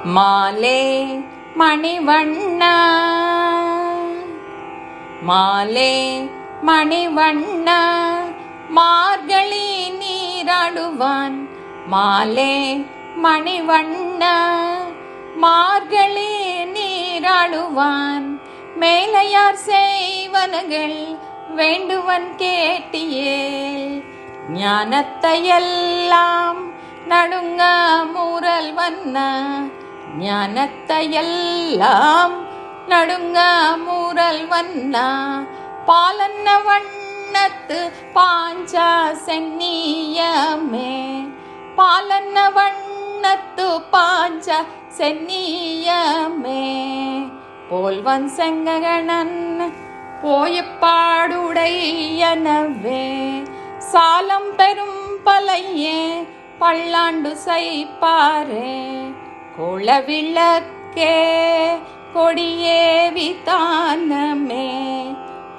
மாலே மணிவண்ணா மாலே மணிவண்ணா மார்கழி நீராடுவான் மாலே மணிவண்ணா மார்கழி நீராடுவான் மேலையார் செய்வனகள் வேண்டுவன் கேட்டியேல் ஞானத்தையெல்லாம் நடுங்க மூரல் வண்ண ஞானத்தையெல்லாம் நடுங்க மூரல் வண்ணா பாலன்ன வண்ணத்து பாஞ்சா சென்னியமே பாலன்ன வண்ணத்து பாஞ்சா சென்னியமே போல்வன் செங்ககணன் போயப்பாடுடையனவே சாலம் பெரும் பலையே பல்லாண்டு சைப்பாரே குளவிளக்கே கொடியே விதானமே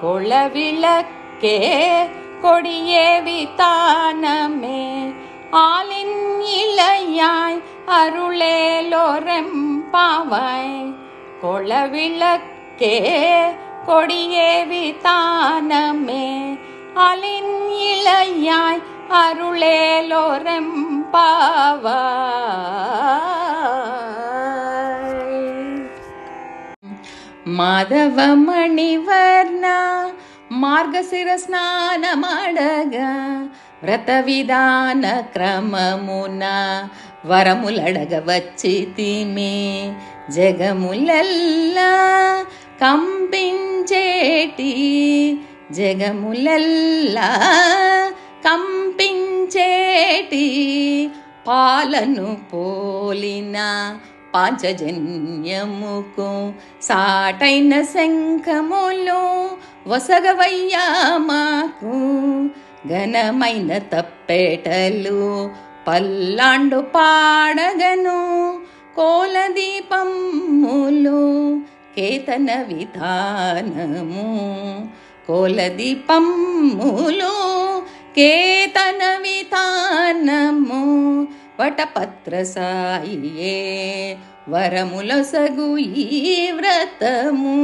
குளவிளக்கே கொடியே விதானமே ஆலின் இளையாய் அருளேலோரெம்பாவாய் குளவிளக்கே கொடியே விதானமே ஆலின் இளையாய் அருளேலோரெம்பாவாய் ಮಾಧವಮಣಿವರ್ಣ మార్గశిర స్నాన మడగ వ్రత విధాన క్రమమున వరములడగ వచ్చితిమి జగములల్లా కంపించేటి జగములల్లా కంపించేటి పాలను పోలిన పాంచజన్యముకు సాటైన శంఖములు వసగవయ్యా మాకు ఘనమైన తప్పెటలు పల్లాండు పాడగను కోలదీపములు కేతన విధానము కోలదీపములు కేతన విధానము వటపత్ర సాయియే వరములొసగు ఈ వ్రతము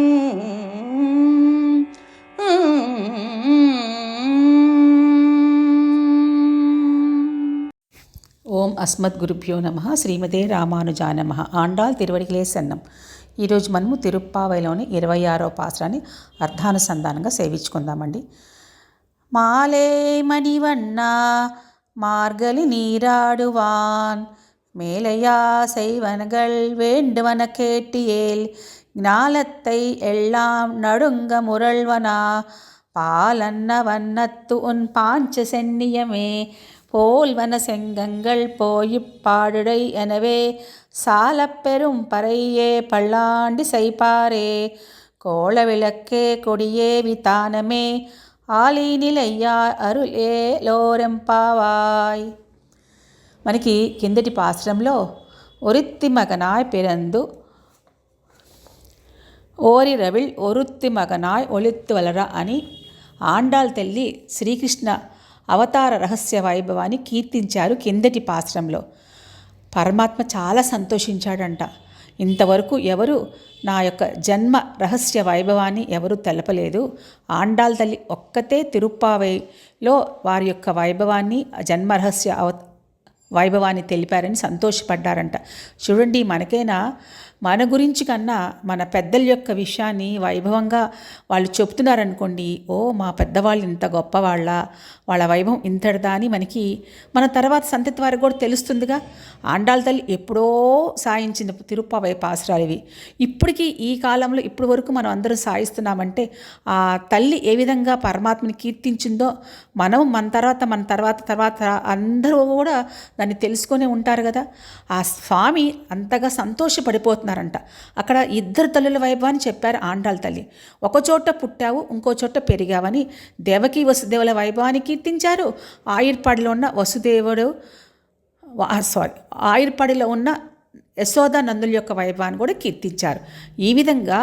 ఓం అస్మద్గురుభ్యో నమః శ్రీమతే రామానుజా నమః ఆండాళ్ తిరువడిగలే సన్నం. ఈరోజు మనము తిరుప్పావైలోని 26వ పాసురాన్ని అర్థానుసంధానంగా సేవించుకుందామండి. మాలే మణివన్నా மார்கழி நீராடுவான் மேலையா செய்வனகள் வேண்டுவன கேட்டியேல் ஞாலத்தை எல்லாம் நடுங்க முரள்வனா பாலன்ன வண்ணத்து உன் பாஞ்ச சென்னியமே போல்வன செங்கங்கள் போயிப்பாடுடை எனவே சாலப்பெரும் பறையே பல்லாண்டி சைப்பாரே கோளவிளக்கே கொடியே விதானமே ఆలీనిలయ్యా అరులే లోరెంపావాయ్. మనకి కిందటి పాశ్రంలో ఒరిత్తి మగనాయ్ పిరందు ఓరి రవిళ్ ఒరుత్తి మగనాయ్ ఒళిత్తు వలరా అని ఆండాళ్ తల్లి శ్రీకృష్ణ అవతార రహస్య వైభవాన్ని కీర్తించారు కిందటి పాశ్రంలో. పరమాత్మ చాలా సంతోషించాడంట. ఇంతవరకు ఎవరు నా యొక్క జన్మ రహస్య వైభవాన్ని ఎవరు తెలపలేదు, ఆండాళ్ తల్లి ఒక్కతే తిరుప్పావైలో వారి యొక్క వైభవాన్ని జన్మ రహస్య వైభవాన్ని తెలిపారని సంతోషపడ్డారంట. చూడండి, మనకైనా మన గురించి కన్నా మన పెద్దల యొక్క విషయాన్ని వైభవంగా వాళ్ళు చెప్తున్నారనుకోండి, ఓ మా పెద్దవాళ్ళు ఇంత గొప్పవాళ్ళ, వాళ్ళ వైభవం ఇంతటిదా అని మనకి మన తర్వాత సంతతి వారికి కూడా తెలుస్తుందిగా. ఆండాళ్ తల్లి ఎప్పుడో సాయించిన తిరుప్పావై పాసురాలు ఇవి. ఇప్పటికీ ఈ కాలంలో ఇప్పటి వరకు మనం అందరం సాయిస్తున్నామంటే ఆ తల్లి ఏ విధంగా పరమాత్మని కీర్తించిందో మనం మన తర్వాత అందరూ కూడా దాన్ని తెలుసుకొని ఉంటారు కదా. ఆ స్వామి అంతగా సంతోషపడిపోతున్నారంట. అక్కడ ఇద్దరు తల్లుల వైభవాన్ని చెప్పారు ఆండాళ్ తల్లి. ఒకచోట పుట్టావు, ఇంకో చోట పెరిగావని దేవకీ వసుదేవుల వైభవాన్ని కీర్తించారు. ఆయుర్పాడిలో ఉన్న ఆయుర్పాడిలో ఉన్న యశోదా నందుల యొక్క వైభవాన్ని కూడా కీర్తించారు. ఈ విధంగా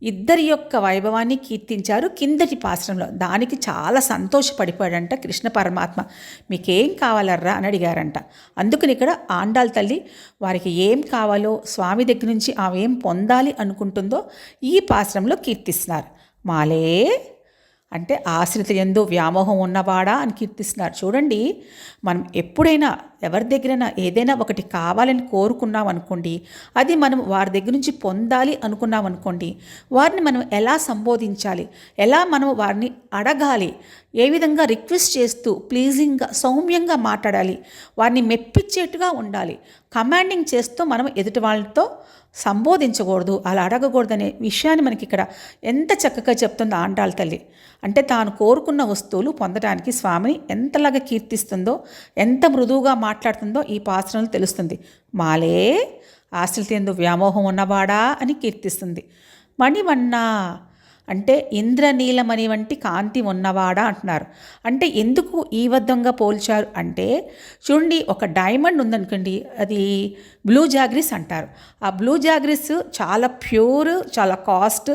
ఇద్దరి యొక్క వైభవాన్ని కీర్తించారు కిందటి పాశ్రంలో. దానికి చాలా సంతోషపడిపోయాడంట కృష్ణ పరమాత్మ. మీకేం కావాలర్రా అని అడిగారంట. అందుకని ఇక్కడ ఆండాళ్ తల్లి వారికి ఏం కావాలో స్వామి దగ్గర నుంచి ఆమె ఏం పొందాలి అనుకుంటుందో ఈ పాశ్రంలో కీర్తిస్తున్నారు. మాలే అంటే ఆశ్రిత యందు వ్యామోహం ఉన్నవాడా అని కీర్తిస్తున్నారు. చూడండి, మనం ఎప్పుడైనా ఎవరి దగ్గరైనా ఏదైనా ఒకటి కావాలని కోరుకున్నాం అనుకోండి, అది మనం వారి దగ్గర నుంచి పొందాలి అనుకున్నాం అనుకోండి, వారిని మనం ఎలా సంబోధించాలి, ఎలా మనం వారిని అడగాలి, ఏ విధంగా రిక్వెస్ట్ చేస్తూ ప్లీజింగ్గా సౌమ్యంగా మాట్లాడాలి, వారిని మెప్పించేట్టుగా ఉండాలి. కమాండింగ్ చేస్తూ మనం ఎదుటి వాళ్ళతో సంబోధించకూడదు, అలా అడగకూడదు అనే విషయాన్ని మనకి ఇక్కడ ఎంత చక్కగా చెప్తుందో ఆండాళ్ తల్లి. అంటే తాను కోరుకున్న వస్తువులు పొందడానికి స్వామిని ఎంతలాగా కీర్తిస్తుందో, ఎంత మృదువుగా మాట్లాడుతుందో ఈ పాశ్రంలో తెలుస్తుంది. మాలే ఆశ్రిత యందు వ్యామోహం ఉన్నవాడా అని కీర్తిస్తుంది. మణివన్నా అంటే ఇంద్రనీలమణి వంటి కాంతి ఉన్నవాడా అంటున్నారు. అంటే ఎందుకు ఈ విధంగా పోల్చారు అంటే, చూడండి, ఒక డైమండ్ ఉందనుకోండి, అది బ్లూ జాగ్రిస్ అంటారు. ఆ బ్లూ జాగ్రిస్ చాలా ప్యూర్, చాలా కాస్ట్,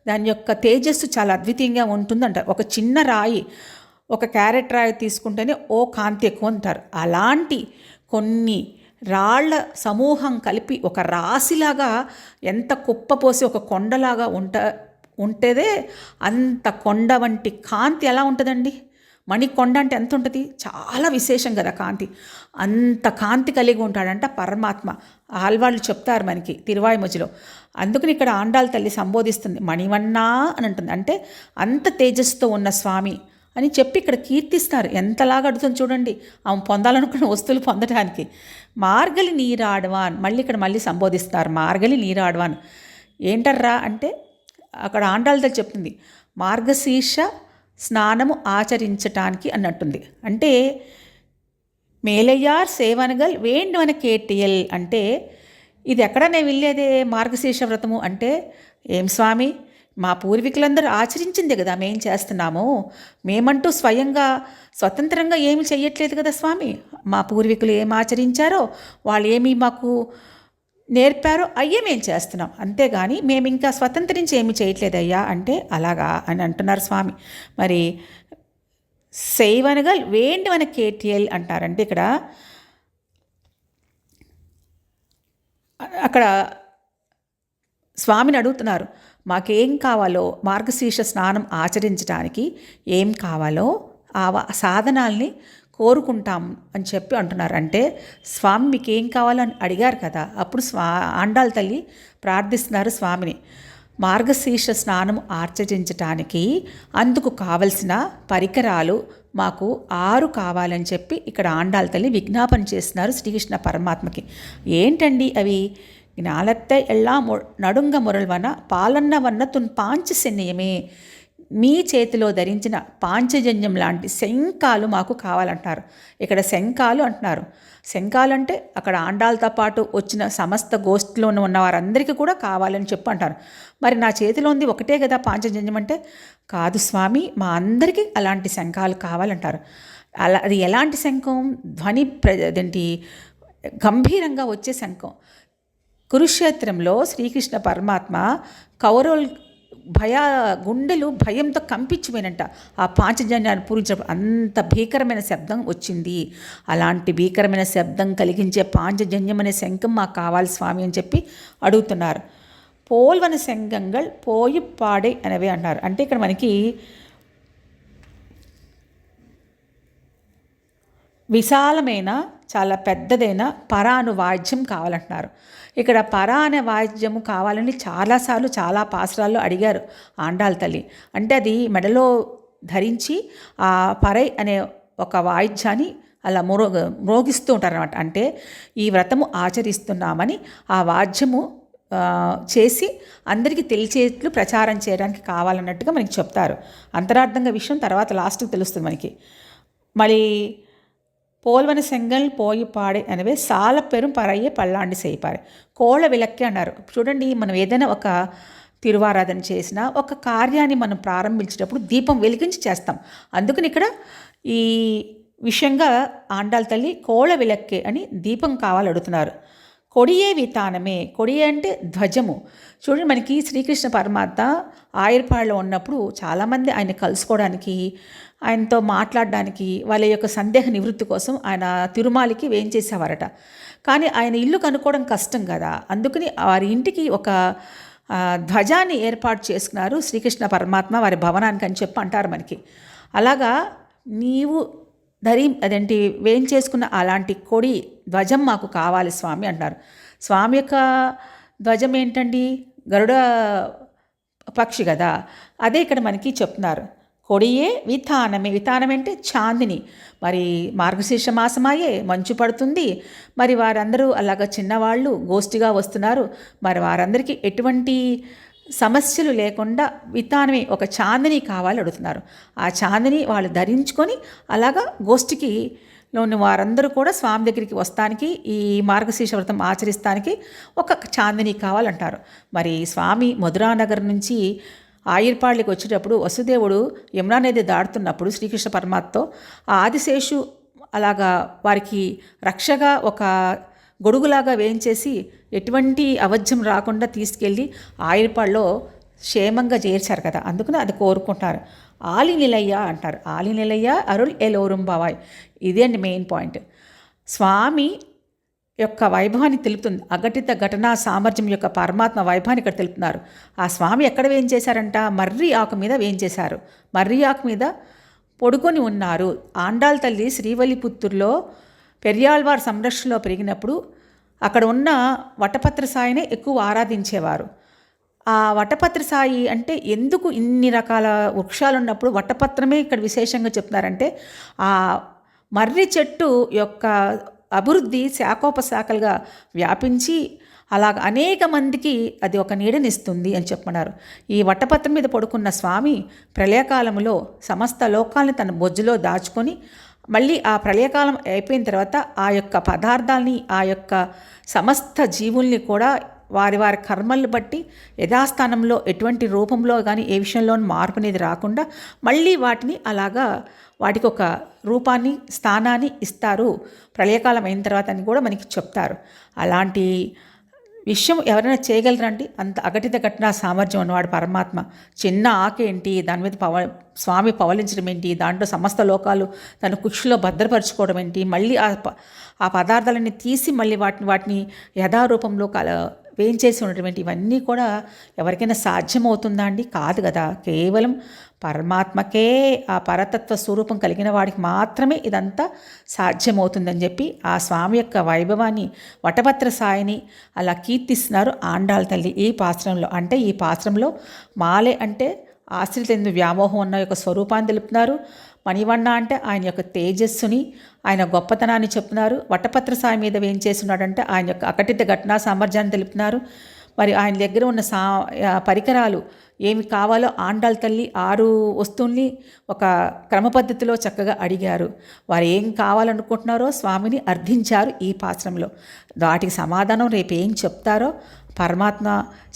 దాని యొక్క తేజస్సు చాలా అద్వితీయంగా ఉంటుందంటారు. ఒక చిన్న రాయి, ఒక క్యారెట్ రాయి తీసుకుంటేనే ఓ కాంతి ఎక్కువ అంటారు. అలాంటి కొన్ని రాళ్ల సమూహం కలిపి ఒక రాశిలాగా ఎంత కుప్పపోసి ఒక కొండలాగా ఉంటేదే అంత కొండ వంటి కాంతి ఎలా ఉంటుందండి? మణికొండ అంటే ఎంత ఉంటుంది? చాలా విశేషం కదా కాంతి. అంత కాంతి కలిగి ఉంటాడంట పరమాత్మ. ఆల్వాళ్ళు చెప్తారు మనకి తిరువాయిమొజిలో. అందుకని ఇక్కడ ఆండాళ్ తల్లి సంబోధిస్తుంది, మణివన్నా అని అంటుంది. అంటే అంత తేజస్సుతో ఉన్న స్వామి అని చెప్పి ఇక్కడ కీర్తిస్తారు. ఎంతలాగా అడుగుతుంది చూడండి, ఆమె పొందాలనుకున్న వస్తువులు పొందడానికి. మార్గలి నీరాడవాన్, మళ్ళీ సంబోధిస్తారు, మార్గలి నీరాడవాన్. ఏంటర్రా అంటే అక్కడ ఆండాళ్ తల్లి చెప్తుంది, మార్గశీర్ష స్నానము ఆచరించటానికి అన్నట్టుంది. అంటే మేలయ్యార్ సేవనగల్ వేండువన కేటియల్ అంటే ఇది ఎక్కడ నేను వెళ్ళేదే మార్గశీర్ష వ్రతము అంటే, ఏం స్వామి మా పూర్వీకులందరూ ఆచరించిందే కదా మేం చేస్తున్నాము, మేమంటూ స్వయంగా స్వతంత్రంగా ఏమి చెయ్యట్లేదు కదా స్వామి. మా పూర్వీకులు ఏం ఆచరించారో, వాళ్ళు ఏమి మాకు నేర్పారో అయ్యే మేము చేస్తున్నాం, అంతేగాని మేము ఇంకా స్వతంత్రించి ఏమి చేయట్లేదయ్యా అంటే, అలాగా అని అంటున్నారు స్వామి. మరి సేవనగా వేండువన కేటియల్ అంటారంటే అక్కడ స్వామిని అడుగుతున్నారు, మాకేం కావాలో, మార్గశీర్ష స్నానం ఆచరించడానికి ఏం కావాలో ఆ సాధనాల్ని కోరుకుంటాం అని చెప్పి అంటున్నారు. అంటే స్వామి మీకు ఏం కావాలని అడిగారు కదా, అప్పుడు ఆండాళ్ తల్లి ప్రార్థిస్తున్నారు స్వామిని, మార్గశీర్ష స్నానం ఆచరించటానికి అందుకు కావలసిన పరికరాలు మాకు 6 కావాలని చెప్పి ఇక్కడ ఆండాళ్ తల్లి విజ్ఞాపన చేస్తున్నారు శ్రీకృష్ణ పరమాత్మకి. ఏంటండి అవి? జ్ఞాలత్తై ఎల్లా నడుంగ మురల్వన పాలన్న వన్న తున్ పాంచశన్యమే, మీ చేతిలో ధరించిన పాంచజన్యం లాంటి శంఖాలు మాకు కావాలంటున్నారు. ఇక్కడ శంఖాలు అంటున్నారు. శంఖాలు అంటే అక్కడ ఆండాళ్ళతో పాటు వచ్చిన సమస్త గోష్ఠిలో ఉన్న వారందరికీ కూడా కావాలని చెప్పి అంటారు. మరి నా చేతిలో ఉంది ఒకటే కదా పాంచజన్యం అంటే, కాదు స్వామి, మా అందరికీ అలాంటి శంఖాలు కావాలంటారు. అది ఎలాంటి శంఖం? ధ్వని అదేంటి గంభీరంగా వచ్చే శంఖం. కురుక్షేత్రంలో శ్రీకృష్ణ పరమాత్మ కౌరవులు గుండెలు భయంతో కంపించిపోయినంట ఆ పాంచజన్యాన్ని పూరించినప్పుడు. అంత భీకరమైన శబ్దం వచ్చింది. అలాంటి భీకరమైన శబ్దం కలిగించే పాంచజన్యం అనే శంఖం మాకు కావాలి స్వామి అని చెప్పి అడుగుతున్నారు. పోల్వన శంఖంగల్ పోయి పాడే అనేవి అన్నారు. అంటే ఇక్కడ మనకి విశాలమైన చాలా పెద్దదైన పరాను వాయిద్యం కావాలంటున్నారు. ఇక్కడ పరా అనే వాయిద్యము కావాలని చాలాసార్లు చాలా పాసురాల్లో అడిగారు ఆండాళ్ తల్లి. అంటే అది మెడలో ధరించి ఆ పరై అనే ఒక వాయిద్యాన్ని అలా మ్రోగిస్తూ ఉంటారు అన్నమాట. అంటే ఈ వ్రతము ఆచరిస్తున్నామని ఆ వాద్యము చేసి అందరికీ తెలిసేట్లు ప్రచారం చేయడానికి కావాలన్నట్టుగా మనకి చెప్తారు. అంతరార్థంగా విషయం తర్వాత లాస్ట్కి తెలుస్తుంది మనకి. మళ్ళీ పోల్వన సెంగల్ పోయి పాడే అనేవి సాల పెரும் పరయ్యే పళ్ళాండి సేపారు, కోళ్ళ విలక్కి అన్నారు. చూడండి, మనం ఏదైనా ఒక తిరువారాధన చేసినా ఒక కార్యాన్ని మనం ప్రారంభించేటప్పుడు దీపం వెలిగించి చేస్తాం. అందుకని ఇక్కడ ఈ విషయంగా ఆండాళ్ తల్లి కోళ్ళ విలక్కే అని దీపం కావాలి అడుగుతున్నారు. కొడియే వితానమే. కొడియే అంటే ధ్వజము. చూడండి, మనకి శ్రీకృష్ణ పరమాత్మ ఆయుర్పాడులో ఉన్నప్పుడు చాలామంది ఆయన కలుసుకోవడానికి, ఆయనతో మాట్లాడడానికి, వాళ్ళ యొక్క సందేహ నివృత్తి కోసం ఆయన తిరుమాలికి వేయించేసేవారట. కానీ ఆయన ఇల్లు కనుక్కోవడం కష్టం కదా, అందుకని వారి ఇంటికి ఒక ధ్వజాన్ని ఏర్పాటు చేసుకున్నారు శ్రీకృష్ణ పరమాత్మ వారి భవనానికి అని చెప్పి అంటారు మనకి. అలాగా నీవు అదేంటి వేయించేసుకున్న అలాంటి కొడి ధ్వజం మాకు కావాలి స్వామి అంటారు. స్వామి యొక్క ధ్వజం ఏంటండి? గరుడ పక్షి కదా, అదే ఇక్కడ మనకి చెప్తున్నారు. కొడియే వితానమే. వితానం అంటే చాందిని. మరి మార్గశీర్ష మాసమాయే, మంచు పడుతుంది. మరి వారందరూ అలాగ చిన్నవాళ్ళు గోష్ఠిగా వస్తున్నారు. మరి వారందరికీ ఎటువంటి సమస్యలు లేకుండా వితానమే ఒక చాందిని కావాలి అడుగుతున్నారు. ఆ చాందిని వాళ్ళు ధరించుకొని అలాగా గోష్ఠికి లోని వారందరూ కూడా స్వామి దగ్గరికి వస్తానికి, ఈ మార్గశీర్ష వ్రతం ఆచరిస్తానికి ఒక చాందిని కావాలంటారు. మరి స్వామి మధురానగర్ నుంచి ఆయుర్పాళ్ళకి వచ్చేటప్పుడు వసుదేవుడు యమునా నది దాడుతున్నప్పుడు శ్రీకృష్ణ పరమాత్మతో ఆ ఆదిశేషు అలాగా వారికి రక్షగా ఒక గొడుగులాగా వేయించేసి ఎటువంటి అవధ్యం రాకుండా తీసుకెళ్ళి ఆయుర్పాళ్ళలో క్షేమంగా చేర్చారు కదా, అందుకని అది కోరుకుంటారు. ఆలినిలయ్య అంటారు. ఆలినిలయ్య అరుల్ ఎలోరుం బావాయ్. ఇదే అండి మెయిన్ పాయింట్. స్వామి యొక్క వైభవాన్ని తెలుపుతుంది. అఘటిత ఘటనా సామర్థ్యం యొక్క పరమాత్మ వైభవాన్ని ఇక్కడ తెలుపుతున్నారు. ఆ స్వామి ఎక్కడ వేయించేశారంట? మర్రి ఆకు మీద వేయించేశారు. మర్రి ఆకు మీద పొడుకొని ఉన్నారు. ఆండాళ్ తల్లి శ్రీవల్లిపుత్తూరులో పెరియాళ్వార్ సంరక్షణలో పెరిగినప్పుడు అక్కడ ఉన్న వటపత్ర సాయినే ఎక్కువ ఆరాధించేవారు. ఆ వటపత్ర సాయి అంటే ఎందుకు ఇన్ని రకాల వృక్షాలు ఉన్నప్పుడు వటపత్రమే ఇక్కడ విశేషంగా చెప్తున్నారంటే, ఆ మర్రి చెట్టు యొక్క అభివృద్ధి శాఖోపశాఖలుగా వ్యాపించి అలాగ అనేక మందికి అది ఒక నీడనిస్తుంది అని చెప్పన్నారు. ఈ వటపత్రం మీద పడుకున్న స్వామి ప్రళయకాలంలో సమస్త లోకాలని తన బొజ్జులో దాచుకొని మళ్ళీ ఆ ప్రళయకాలం అయిపోయిన తర్వాత ఆ యొక్క పదార్థాలని, ఆ యొక్క సమస్త జీవుల్ని కూడా వారి వారి కర్మల్ని బట్టి యథాస్థానంలో ఎటువంటి రూపంలో కానీ ఏ విషయంలో మార్పు అనేది రాకుండా మళ్ళీ వాటిని అలాగా వాటికి ఒక రూపాన్ని, స్థానాన్ని ఇస్తారు ప్రళయకాలం అయిన తర్వాత అని కూడా మనకి చెప్తారు. అలాంటి విషయం ఎవరైనా చేయగలరండి? అంత అఘటిత ఘటనా సామర్థ్యం ఉన్నవాడు పరమాత్మ. చిన్న ఆకేంటి, దాని మీద స్వామి పవలించడం ఏంటి, దాంట్లో సమస్త లోకాలు తన కుక్షిలో భద్రపరచుకోవడం ఏంటి, మళ్ళీ ఆ పదార్థాలన్నీ తీసి మళ్ళీ వాటిని యథారూపంలో వేయించేసి ఉన్నటువంటి ఇవన్నీ కూడా ఎవరికైనా సాధ్యమవుతుందా అండి? కాదు కదా. కేవలం పరమాత్మకే, ఆ పరతత్వ స్వరూపం కలిగిన వాడికి మాత్రమే ఇదంతా సాధ్యమవుతుందని చెప్పి ఆ స్వామి యొక్క వైభవాన్ని, వటపత్ర సాయిని అలా కీర్తిస్తున్నారు ఆండాళ్ తల్లి ఈ పాశ్రంలో. అంటే ఈ పాశ్రంలో మాలే అంటే ఆశ్రిత వ్యామోహం ఉన్న యొక్క స్వరూపాన్ని తెలుపుతున్నారు. మణివన్న అంటే ఆయన యొక్క తేజస్సుని, ఆయన గొప్పతనాన్ని చెప్తున్నారు. వటపత్ర సాయి మీద వేయించేస్తున్నాడంటే ఆయన యొక్క అకటిత ఘటనా సామర్థ్యాన్ని తెలుపుతున్నారు. మరి ఆయన దగ్గర ఉన్న పరికరాలు ఏమి కావాలో ఆండాళ్ తల్లి 6 వస్తువుల్ని ఒక క్రమ పద్ధతిలో చక్కగా అడిగారు. వారు ఏం కావాలనుకుంటున్నారో స్వామిని అర్థించారు ఈ పాశ్రంలో. వాటికి సమాధానం రేపు ఏం చెప్తారో, పరమాత్మ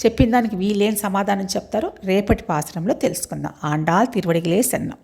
చెప్పిన దానికి వీళ్ళేం సమాధానం చెప్తారో రేపటి పాశ్రంలో తెలుసుకుందాం. ఆండాళ్ తిరువడిగలే శరణం.